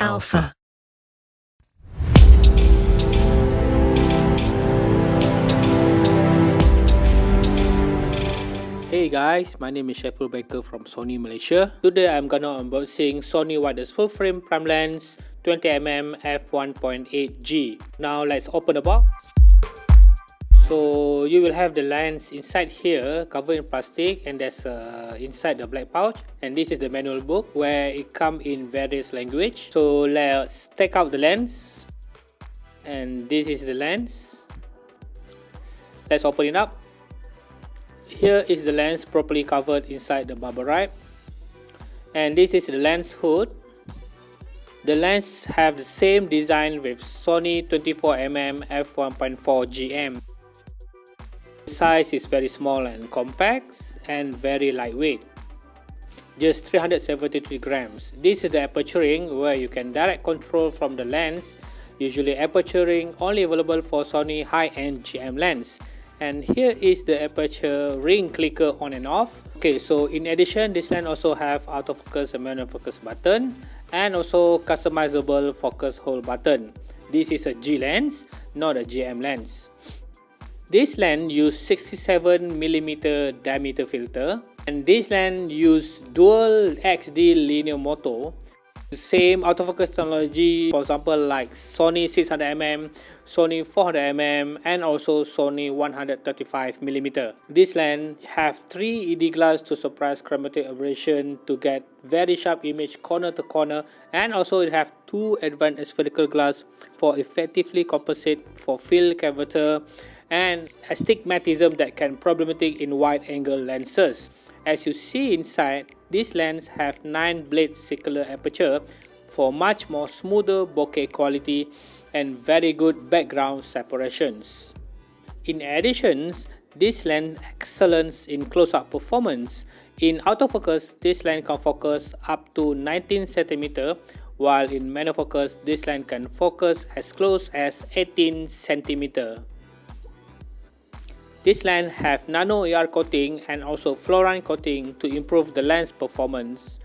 Alpha. Hey guys, my name is Sheffield Baker from Sony Malaysia. Today I'm gonna unboxing Sony wireless full frame prime lens 20mm f1.8G. Now let's open the box. So you will have the lens inside here, covered in plastic, and there's inside the black pouch. And this is the manual book where it comes in various language. So let's take out the lens, and this is the lens. Let's open it up. Here is the lens properly covered inside the bubble wrap, and this is the lens hood. The lens have the same design with Sony 24mm f1.4GM. The size is very small and compact and very lightweight, just 373 grams. This is the Aperture Ring where you can direct control from the lens. Usually Aperture Ring only available for Sony high-end GM lens. And here is the Aperture Ring clicker on and off. Okay, so in addition, this lens also have autofocus and manual focus button, and also customizable focus hold button. This is a G lens, not a GM lens. This lens use 67mm diameter filter, and this lens use dual XD linear motor. The same autofocus technology, for example, like Sony 600mm, Sony 400mm, and also Sony 135mm. This lens have 3 ED glass to suppress chromatic aberration to get very sharp image corner to corner, and also it have 2 advanced spherical glass for effectively compensate for field curvature and astigmatism that can problematic in wide angle lenses. As you see inside, this lens have 9 blade circular aperture for much more smoother bokeh quality and very good background separations. In addition, this lens excellence in close-up performance. In autofocus, this lens can focus up to 19 cm, while in manual focus, this lens can focus as close as 18 cm. This lens have nano AR coating and also fluorine coating to improve the lens performance.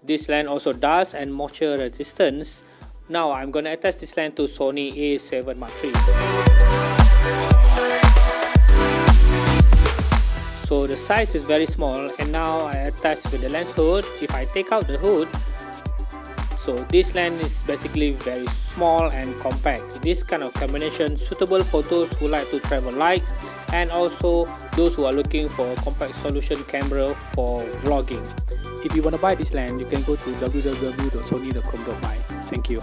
This lens also dust and moisture resistance. Now I'm gonna attach this lens to Sony A7 Mark III. So the size is very small, and now I attach with the lens hood. If I take out the hood, so this lens is basically very small and compact. This kind of combination suitable for those who like to travel light, and also those who are looking for a compact solution camera for vlogging. If you want to buy this lens, you can go to www.sony.com.my. Thank you.